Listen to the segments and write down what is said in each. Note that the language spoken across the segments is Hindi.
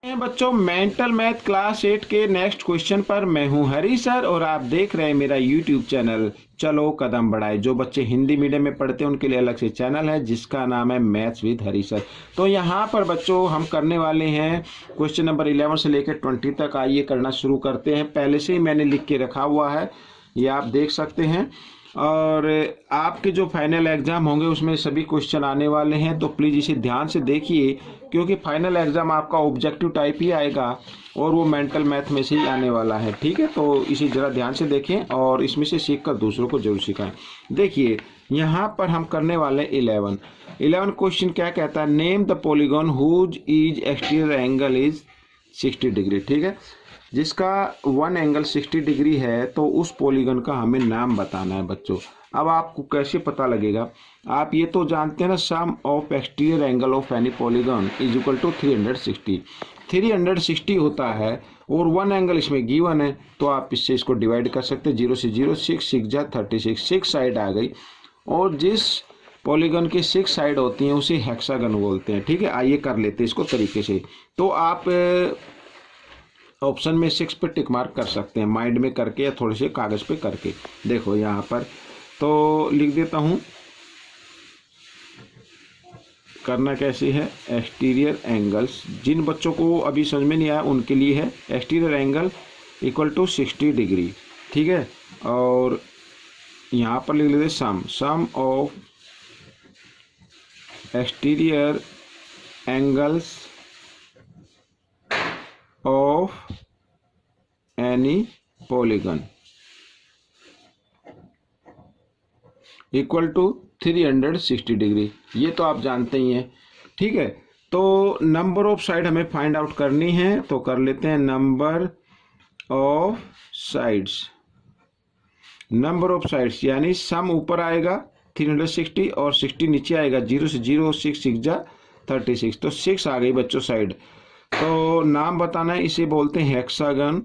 बच्चों मेंटल मैथ क्लास 8 के नेक्स्ट क्वेश्चन पर मैं हूं हरी सर और आप देख रहे हैं मेरा यूट्यूब चैनल चलो कदम बढ़ाए। जो बच्चे हिंदी मीडियम में पढ़ते हैं उनके लिए अलग से चैनल है जिसका नाम है मैथ्स विद हरी सर। तो यहां पर बच्चों हम करने वाले हैं क्वेश्चन नंबर 11 से लेकर 20 तक। आइए करना शुरू करते हैं। पहले से ही मैंने लिख के रखा हुआ है, ये आप देख सकते हैं। और आपके जो फाइनल एग्जाम होंगे उसमें सभी क्वेश्चन आने वाले हैं, तो प्लीज़ इसे ध्यान से देखिए क्योंकि फाइनल एग्जाम आपका ऑब्जेक्टिव टाइप ही आएगा और वो मेंटल मैथ में से ही आने वाला है। ठीक है, तो इसे ज़रा ध्यान से देखें और इसमें से सीखकर दूसरों को जरूर सिखाएं। देखिए यहाँ पर हम करने वाले 11 क्वेश्चन क्या कहता है, name the polygon whose is exterior angle is 60 degree. ठीक है, जिसका वन एंगल 60 डिग्री है तो उस पॉलीगन का हमें नाम बताना है बच्चों। अब आपको कैसे पता लगेगा, आप ये तो जानते हैं ना, sum of exterior angle of any polygon is equal to 360 होता है और वन एंगल इसमें गिवन है, तो आप इससे इसको डिवाइड कर सकते हैं। 0 से 0 6 जा 36, 6 साइड आ गई और जिस पॉलीगन की 6 साइड होती हैं उसे हेक्सागन बोलते हैं। ठीक है, आइए कर लेते हैं इसको तरीके से। तो आप ऑप्शन में 6 पे टिक मार्क कर सकते हैं, माइंड में करके या थोड़े से कागज पे करके। देखो यहाँ पर तो लिख देता हूँ, करना कैसे है। एक्सटीरियर एंगल्स, जिन बच्चों को अभी समझ में नहीं आया उनके लिए है, exterior angle equal to 60 degree. ठीक है, और यहाँ पर लिख लेते sum of exterior angles of any polygon equal to 360 degree. ये तो आप जानते ही हैं। ठीक है, तो नंबर ऑफ साइड हमें फाइंड आउट करनी है, तो कर लेते हैं number of sides. Number of sides यानी सम ऊपर आएगा 360 और 60 नीचे आएगा। 0 से 0 6 जा 36, तो 6 आ गई बच्चों साइड। तो नाम बताना है, इसे बोलते हैं हेक्सागन,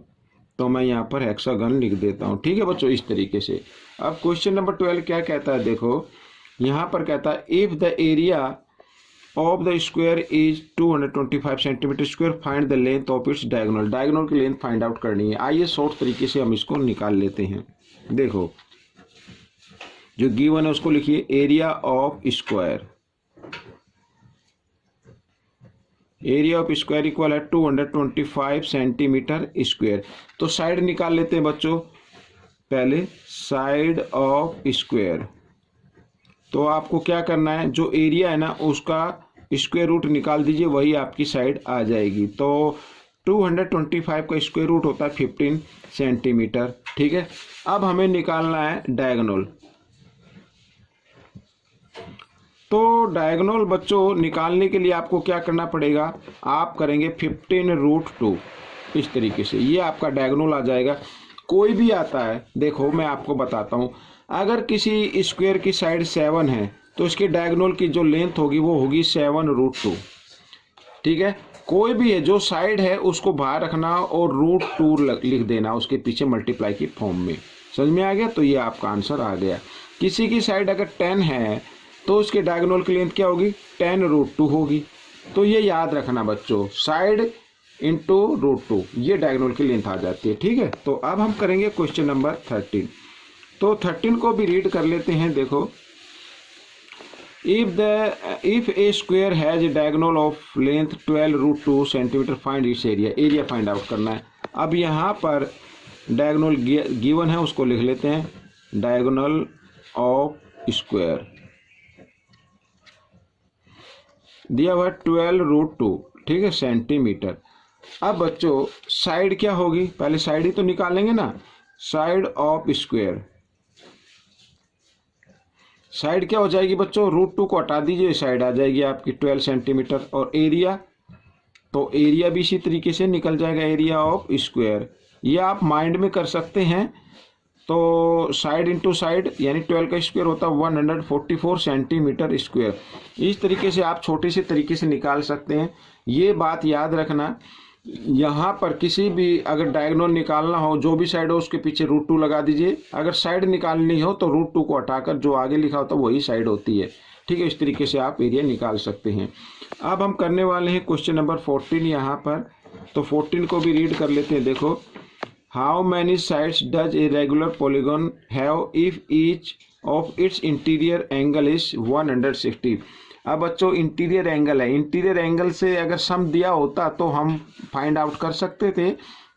तो मैं यहाँ पर हेक्सागन लिख देता हूँ। ठीक है बच्चों, इस तरीके से। अब क्वेश्चन नंबर 12 क्या कहता है, देखो यहाँ पर कहता है if the area of the square is 225 centimetre square, find the length of its diagonal. Diagonal की लेंथ फाइंड आउट करनी है। आइए शॉर्ट तरीके से हम इसको निकाल लेते हैं। देखो जो गिवन है उसको लिखिए, area of square, area of square equal है 225 सेंटीमीटर स्क्वायर। तो साइड निकाल लेते हैं बच्चों, पहले साइड ऑफ स्क्वायर। तो आपको क्या करना है, जो एरिया है ना उसका स्क्वायर रूट निकाल दीजिए, वही आपकी साइड आ जाएगी। तो 225 का स्क्वायर रूट होता है 15 सेंटीमीटर। ठीक है, अब हमें निकालना है डायगोनल। तो डायगोनल बच्चों निकालने के लिए आपको क्या करना पड़ेगा, आप करेंगे 15√2 इस तरीके से, ये आपका डायगोनल आ जाएगा। कोई भी आता है, देखो मैं आपको बताता हूँ, अगर किसी स्क्वायर की साइड 7 है तो इसके डायगोनल की जो लेंथ होगी वो होगी 7√2। ठीक है, कोई भी है जो साइड है उसको बाहर रखना और √2 लिख देना उसके पीछे मल्टीप्लाई की फॉर्म में। समझ में आ गया, तो ये आपका आंसर आ गया। किसी की साइड अगर 10 है तो उसके डायगोनल की लेंथ क्या होगी, 10√2 होगी। तो ये याद रखना बच्चों, साइड इंटू √2, ये डायगोनल की लेंथ आ जाती है। ठीक है, तो अब हम करेंगे क्वेश्चन नंबर 13। तो 13 को भी रीड कर लेते हैं। देखो if A square has a diagonal of length 12√2 centimetre, find its area. Area find out करना है। अब यहाँ पर डायगोनल गिवन है उसको लिख लेते हैं, डायगोनल ऑफ स्क्वायर दिया हुआ 12√2। ठीक है, सेंटीमीटर। अब बच्चों साइड क्या होगी, पहले साइड ही तो निकालेंगे ना। साइड ऑफ स्क्वायर, साइड क्या हो जाएगी बच्चों, √2 को हटा दीजिए, साइड आ जाएगी आपकी 12 सेंटीमीटर। और एरिया, तो एरिया भी इसी तरीके से निकल जाएगा, एरिया ऑफ स्क्वायर। ये आप माइंड में कर सकते हैं। तो साइड इंटू साइड यानी 12 का स्क्वायर होता है 144 सेंटीमीटर स्क्वायर। इस तरीके से आप छोटे से तरीके से निकाल सकते हैं। ये बात याद रखना, यहाँ पर किसी भी अगर डायगोनल निकालना हो, जो भी साइड हो उसके पीछे √2 लगा दीजिए। अगर साइड निकालनी हो तो √2 को हटाकर जो आगे लिखा होता है वही साइड होती है। ठीक है, इस तरीके से आप एरिया निकाल सकते हैं। अब हम करने वाले हैं क्वेश्चन नंबर 14। यहाँ पर तो 14 को भी रीड कर लेते हैं। देखो, how many sides does a regular polygon have if each of its interior angle is 160। अब बच्चों इंटीरियर एंगल है, इंटीरियर एंगल से अगर सम दिया होता तो हम फाइंड आउट कर सकते थे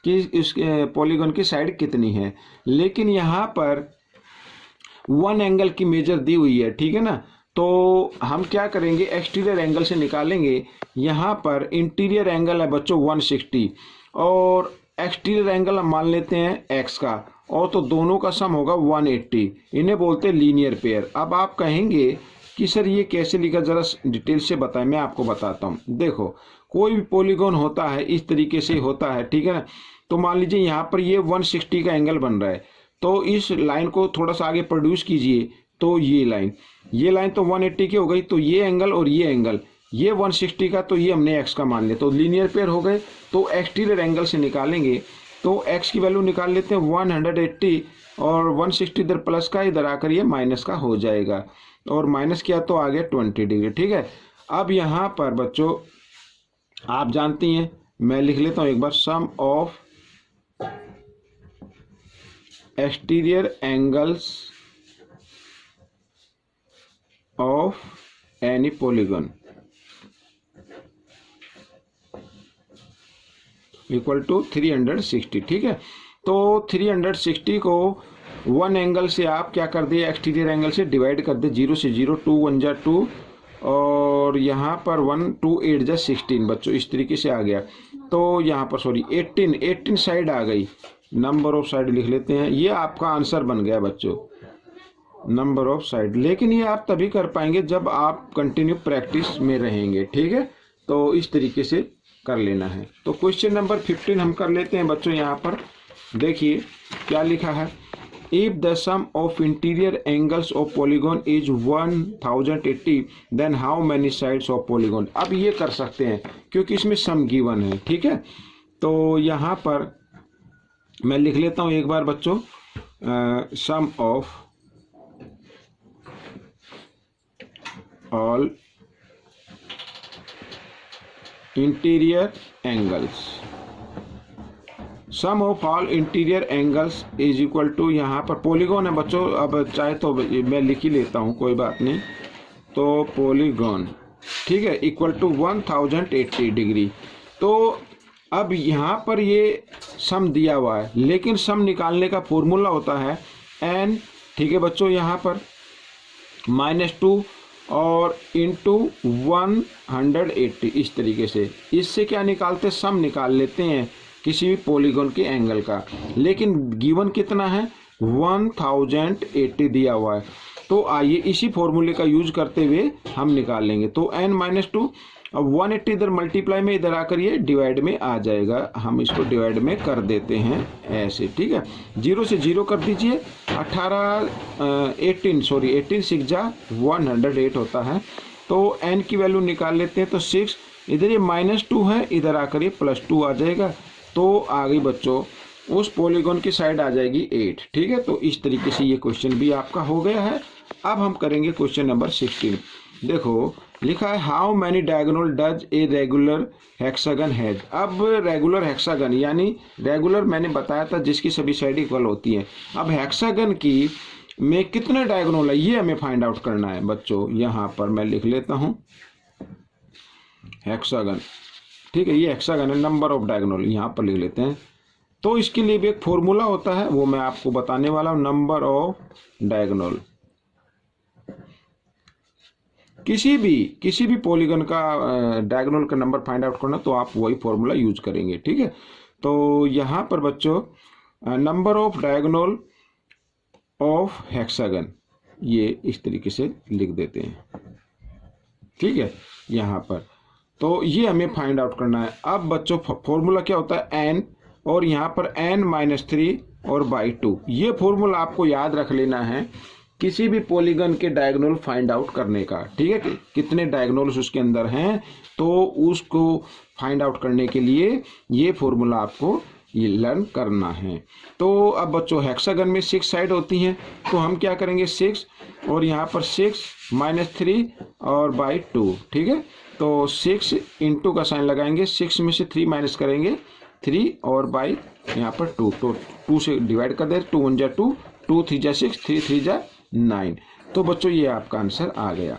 कि इस पॉलीगॉन की साइड कितनी है, लेकिन यहाँ पर 1 एंगल की मेजर दी हुई है, ठीक है ना। तो हम क्या करेंगे, एक्सटीरियर एंगल से निकालेंगे। यहाँ पर इंटीरियर एंगल है बच्चों 160 और एक्सटीरियर एंगल हम मान लेते हैं x का, और तो दोनों का सम होगा 180। इन्हें बोलते हैं लीनियर पेयर। अब आप कहेंगे कि सर ये कैसे लिखा, जरा डिटेल से बताएं। मैं आपको बताता हूँ। देखो, कोई भी पॉलीगॉन होता है इस तरीके से होता है, ठीक है ना। तो मान लीजिए यहाँ पर ये 160 का एंगल बन रहा है, तो इस लाइन को थोड़ा सा आगे प्रोड्यूस कीजिए। तो ये लाइन तो 180 की हो गई, तो ये एंगल और ये एंगल, ये 160 का, तो ये हमने x का मान लिया, तो लीनियर पेयर हो गए। तो एक्सटीरियर एंगल से निकालेंगे तो x की वैल्यू निकाल लेते हैं 180, और 160 इधर प्लस का, इधर आकर ये माइनस का हो जाएगा, और माइनस किया तो आ गया 20 डिग्री, ठीक है। अब यहाँ पर बच्चों आप जानती हैं, मैं लिख लेता हूँ एक बार, sum of exterior angles of any polygon equal to 360, ठीक है। तो 360 को 1 एंगल से आप क्या कर दिए, एक्सटीरियर एंगल से डिवाइड कर दे, 0 से 0, 2 1 जा 2, और यहाँ पर 1 2 8 जा 16 बच्चों, इस तरीके से आ गया। तो यहाँ पर सॉरी 18 साइड आ गई, नंबर ऑफ साइड लिख लेते हैं। ये आपका आंसर बन गया बच्चों, नंबर ऑफ साइड। लेकिन ये आप तभी कर पाएंगे जब आप कंटिन्यू प्रैक्टिस में रहेंगे, ठीक है। तो इस तरीके से कर लेना है। तो क्वेश्चन नंबर 15 हम कर लेते हैं बच्चों। यहाँ पर देखिए क्या लिखा है, if the sum of interior angles of polygon is 1080 then how many sides of polygon. अब ये कर सकते हैं क्योंकि इसमें सम गिवन है, ठीक है। तो यहाँ पर मैं लिख लेता हूँ एक बार बच्चों, sum of all interior angles, sum of all interior angles is equal to, यहाँ पर पॉलीगॉन है बच्चों, अब चाहे तो मैं लिख ही लेता हूँ, कोई बात नहीं। तो पॉलीगॉन, ठीक है, इक्वल टू 1080 डिग्री। तो अब यहाँ पर ये सम दिया हुआ है, लेकिन सम निकालने का फॉर्मूला होता है n, ठीक है बच्चों, यहाँ पर -2 और इंटू 180, इस तरीके से। इससे क्या निकालते, सम निकाल लेते हैं किसी भी पॉलीगॉन के एंगल का, लेकिन गिवन कितना है 1080 दिया हुआ है। तो आइए इसी फॉर्मूले का यूज करते हुए हम निकाल लेंगे। तो n-2, अब 180 इधर मल्टीप्लाई में, इधर आकर ये डिवाइड में आ जाएगा, हम इसको डिवाइड में कर देते हैं ऐसे, ठीक है। 0 से 0 कर दीजिए, 18 6 जा 108 होता है। तो n की वैल्यू निकाल लेते हैं, तो 6, इधर ये -2 है, इधर आकर ये +2 आ जाएगा। तो आ गई बच्चों, उस पॉलीगॉन की साइड आ जाएगी 8, ठीक है। तो इस तरीके से ये क्वेश्चन भी आपका हो गया है। अब हम करेंगे क्वेश्चन नंबर 16। देखो लिखा है, how many diagonal does a regular hexagon has. अब रेगुलर हेक्सागन यानी रेगुलर मैंने बताया था जिसकी सभी साइड इक्वल होती हैं। अब हेक्सागन की में कितने डायगोनल है ये हमें फाइंड आउट करना है बच्चों। यहाँ पर मैं लिख लेता हूँ हेक्सागन, ठीक है, ये हेक्सागन है, नंबर ऑफ डायगोनल यहाँ पर लिख लेते हैं। तो इसके लिए भी एक फॉर्मूला होता है, वो मैं आपको बताने वाला हूँ, नंबर ऑफ डायगोनल। किसी भी पॉलीगन का डायगोनल का नंबर फाइंड आउट करना तो आप वही फॉर्मूला यूज करेंगे, ठीक है। तो यहाँ पर बच्चों number of diagonal of hexagon ये इस तरीके से लिख देते हैं, ठीक है, यहाँ पर। तो ये हमें फाइंड आउट करना है। अब बच्चों फॉर्मूला क्या होता है, n, और यहाँ पर n-3 और बाई 2। ये फॉर्मूला आपको याद रख लेना है किसी भी पॉलीगन के डायगोनल फाइंड आउट करने का, ठीक है, कि कितने डायगोनल्स उसके अंदर हैं, तो उसको फाइंड आउट करने के लिए ये फॉर्मूला आपको ये लर्न करना है। तो अब बच्चों हेक्सागन में 6 साइड होती हैं, तो हम क्या करेंगे 6 और यहाँ पर 6 -3 और बाई 2, ठीक है। तो 6 इंटू का साइन लगाएंगे, 6 में से 3 माइनस करेंगे 3 और बाई यहाँ पर 2, तो 2 से डिवाइड कर दे, 2 1 जा 2, 2 3 जा 6, 3 3 जा 9। तो बच्चों ये आपका आंसर आ गया।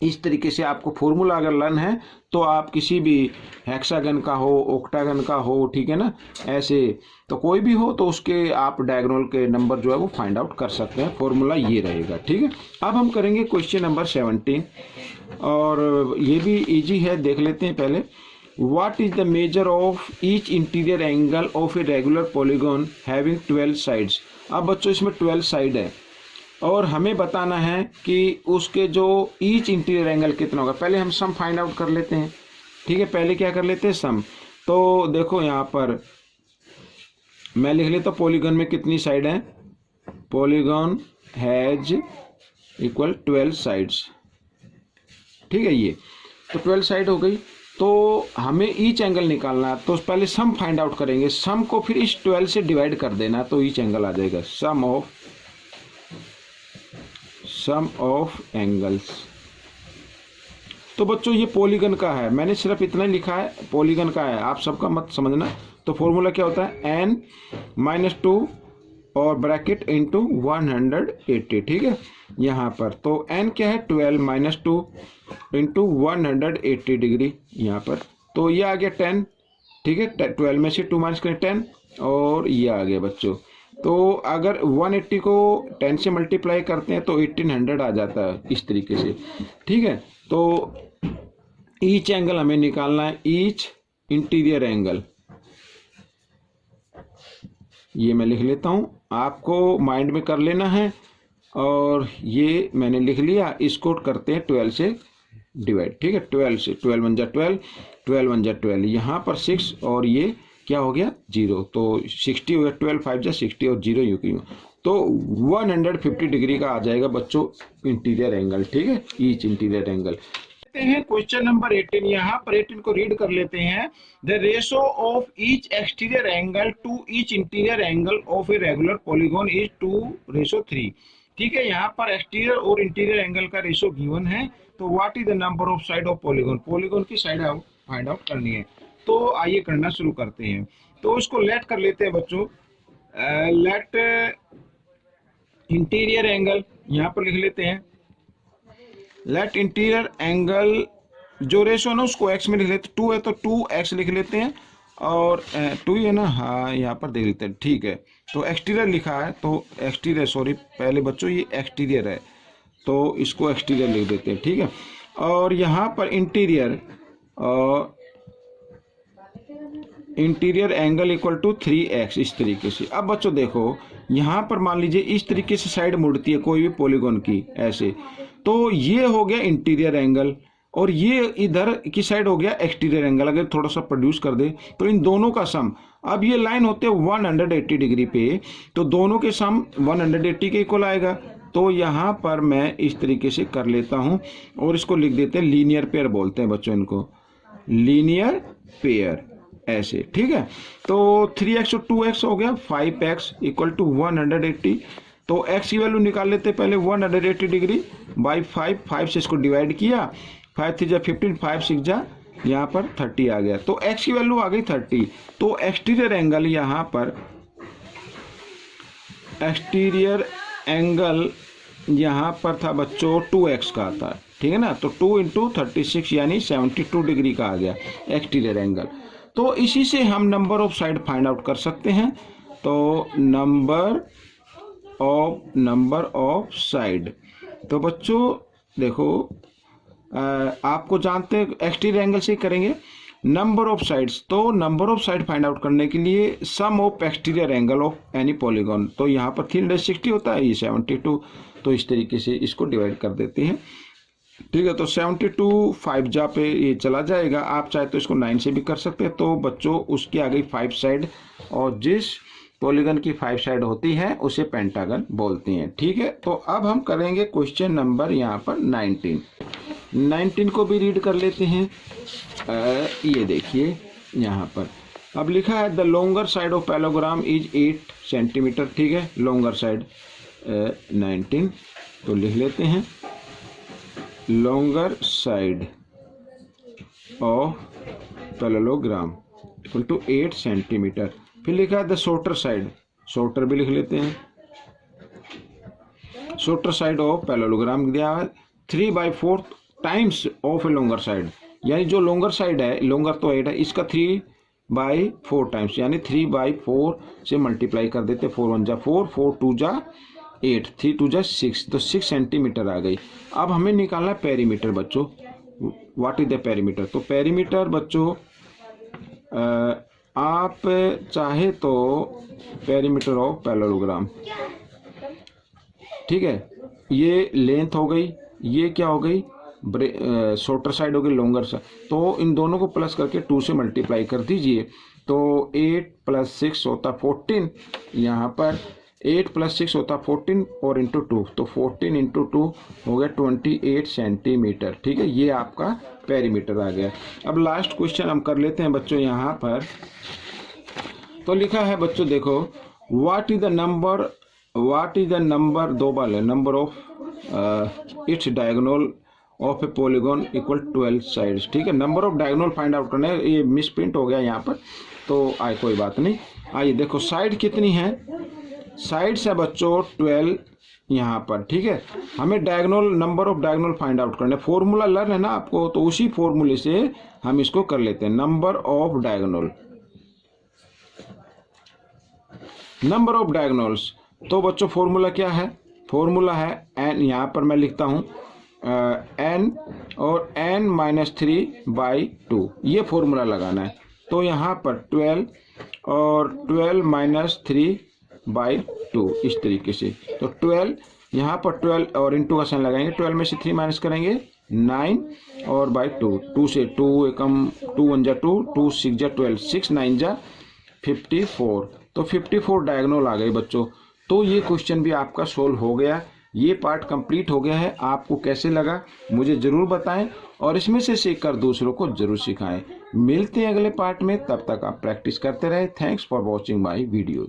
इस तरीके से आपको फॉर्मूला अगर लर्न है तो आप किसी भी हेक्सागन का हो, ऑक्टागन का हो, ठीक है ना, ऐसे तो कोई भी हो तो उसके आप डायगोनल के नंबर जो है वो फाइंड आउट कर सकते हैं। फॉर्मूला ये रहेगा, ठीक है। अब हम करेंगे क्वेश्चन नंबर 17 और ये भी इजी है, देख लेते हैं पहले। What is the measure of each interior angle of a regular polygon having 12 sides? अब बच्चों इसमें 12 साइड है और हमें बताना है कि उसके जो ईच इंटीरियर एंगल कितना होगा। पहले हम सम फाइंड आउट कर लेते हैं, ठीक है। पहले क्या कर लेते हैं, सम। तो देखो यहाँ पर मैं लिख लेता हूँ पॉलीगन में कितनी साइड है। पॉलीगन हैज इक्वल 12 साइड्स, ठीक है। ये तो 12 साइड हो गई। तो हमें ईच एंगल निकालना है, तो पहले सम फाइंड आउट करेंगे। सम को फिर इस 12 से डिवाइड कर देना, तो ईच एंगल आ जाएगा। सम ऑफ एंगल्स। तो बच्चों ये पॉलीगन का है, मैंने सिर्फ इतना ही लिखा है, पॉलीगन का है, आप सबका मत समझना। तो फॉर्मूला क्या होता है, n-2 और ब्रैकेट इंटू 180, ठीक है। यहाँ पर तो n क्या है, 12 - 2 इंटू 180 डिग्री यहाँ पर, तो ये आ गया 10, ठीक है। 12 में से 2 माइनस करें 10 और ये आ गया बच्चों। तो अगर 180 को 10 से मल्टीप्लाई करते हैं तो 1800 आ जाता है इस तरीके से, ठीक है। तो ईच एंगल हमें निकालना है, ईच इंटीरियर एंगल। ये मैं लिख लेता हूँ, आपको माइंड में कर लेना है। और ये मैंने लिख लिया, इसको करते हैं 12 से डिवाइड, ठीक है। 12 से 12 1 जा 12, 12 1 जा 12, यहाँ पर 6 और ये क्या हो गया 0, तो 60 हो गया। 12 5 जा 60 और 0 यू क्यों, तो 150 डिग्री का आ जाएगा बच्चों इंटीरियर एंगल, ठीक है। Each interior angle. हैं क्वेश्चन नंबर 18, यहाँ पर 18 को रीड कर लेते हैं। The ratio of each exterior angle to each interior angle of a regular polygon is 2:3, ठीक है। यहाँ पर एक्सटीरियर और इंटीरियर एंगल का रेशो गिवन है। तो what is the number of side of polygon, polygon की साइड फाइंड आउट करनी है। तो आइए करना शुरू करते हैं। तो इसको लेट कर लेते हैं बच्चों, लेट इंटीरियर एंगल यहाँ पर लिख लेते हैं। लेट इंटीरियर एंगल जो रेशो ना उसको x में लिख लेते हैं, 2 है तो 2x लिख लेते हैं, और 2 है ना, हाँ यहाँ पर देख लेते हैं, ठीक है। तो एक्सटीरियर लिखा है तो एक्सटीरियर, सॉरी पहले बच्चों ये एक्सटीरियर है तो इसको एक्सटीरियर लिख देते हैं, ठीक है। और यहाँ पर interior interior angle equal to 3x इस तरीके से। अब बच्चों देखो यहाँ पर मान लीजिए इस तरीके से साइड मुड़ती है कोई भी पॉलीगॉन की ऐसे, तो ये हो गया इंटीरियर एंगल और ये इधर की साइड हो गया एक्सटीरियर एंगल। अगर थोड़ा सा प्रोड्यूस कर दे तो इन दोनों का सम, अब ये लाइन होते हैं 180 डिग्री पे, तो दोनों के सम 180 के इक्वल आएगा। तो यहाँ पर मैं इस तरीके से कर लेता हूँ और इसको लिख देते हैं लीनियर पेयर बोलते हैं बच्चों इनको, लीनियर पेयर ऐसे, ठीक है। तो 3x और 2x हो गया 5x इक्वल टू 180। तो x की वैल्यू निकाल लेते हैं पहले, 180 डिग्री बाई 5 से इसको डिवाइड किया, 5 3 जा 15, 5 6 जा यहाँ पर 30 आ गया। तो x की वैल्यू आ गई 30। तो एक्सटीरियर एंगल यहाँ पर, एक्सटीरियर एंगल यहाँ पर था बच्चों 2x का था, ठीक है ना। तो 2 इंटू 36 यानी 72 डिग्री का आ गया एक्सटीरियर एंगल। तो इसी से हम number of side find out कर सकते हैं। तो नंबर ऑफ साइड, तो बच्चों देखो आपको जानते हैं एक्सटीरियर एंगल से करेंगे नंबर ऑफ साइड्स। तो number of side find out करने के लिए sum of exterior angle of any polygon, तो यहाँ पर 360 होता है, ये 72, तो इस तरीके से इसको डिवाइड कर देते हैं, ठीक है। तो 72 5 जा पे ये चला जाएगा, आप चाहे तो इसको 9 से भी कर सकते हैं। तो बच्चों उसकी आ गई 5 साइड, और जिस पॉलीगन की 5 साइड होती है उसे पेंटागन बोलते हैं, ठीक है। तो अब हम करेंगे क्वेश्चन नंबर यहाँ पर 19 को भी रीड कर लेते हैं। ये देखिए यहाँ पर अब लिखा है the longer side of parallelogram is 8 centimetre, ठीक है। लॉन्गर साइड 19, तो लिख लेते हैं longer side of parallelogram equal to 8 centimetre. फिर लिखा है द शॉर्टर साइड, शॉर्टर भी लिख लेते हैं, शॉर्टर साइड ऑफ पैरेललोग्राम दिया है 3/4 times of a longer side, यानी जो लॉन्गर साइड है, लॉन्गर तो 8 है, इसका 3/4 टाइम्स, यानी 3/4 से मल्टीप्लाई कर देते, 4 1 जा 4, 4 2 जा 8, 3 2 जा 6, तो 6 सेंटीमीटर आ गई। अब हमें निकालना है पेरीमीटर बच्चों, व्हाट इज द पेरीमीटर। तो पेरीमीटर बच्चों आप चाहे तो पेरीमीटर ऑफ पैरेललोग्राम, ठीक है, ये लेंथ हो गई, ये क्या हो गई, शॉर्टर साइड हो गई, लॉन्गर साइड, तो इन दोनों को प्लस करके 2 से मल्टीप्लाई कर दीजिए, तो 8 + 6 होता 14, यहाँ पर 8 + 6 होता 14 और इंटू 2, तो 14 × 2 हो गया 28 सेंटीमीटर। ठीक है, ये आपका पेरीमीटर आ गया। अब लास्ट क्वेश्चन हम कर लेते हैं बच्चों यहाँ पर। तो लिखा है बच्चों, देखो व्हाट इज द नंबर, दो बार है, number of its diagonal of A polygon equal 12 sides. ठीक है, number of diagonal find out करना है, ये मिस प्रिंट हो गया यहाँ पर, तो आए कोई बात नहीं। आइए देखो साइड कितनी है, साइड्स है बच्चों 12 यहाँ पर। ठीक है, हमें diagonal, number of diagonal find out करना है, फॉर्मूला लर्न है ना आपको, तो उसी फॉर्मूले से हम इसको कर लेते हैं। Number of diagonal, number of diagonals, तो बच्चों फॉर्मूला क्या है, फॉर्मूला है n, यहाँ पर मैं लिखता हूँ n और n-3/2, ये फॉर्मूला लगाना है। तो यहाँ पर 12 और 12 - 3/2 इस तरीके से, तो 12 यहाँ पर 12 और इंटू का साइन लगाएंगे, 12 में से 3 माइनस करेंगे 9 और बाई 2, 2 से 2 एकम 2 1 जा 2, 2 6 जा 12, 6 9 जा 54, तो 54 डायगोनल आ गए बच्चों। तो ये क्वेश्चन भी आपका सोल्व हो गया, ये पार्ट कंप्लीट हो गया है। आपको कैसे लगा मुझे ज़रूर बताएं और इसमें से सीखकर दूसरों को ज़रूर सिखाएं। मिलते हैं अगले पार्ट में, तब तक आप प्रैक्टिस करते रहें। Thanks for watching my video.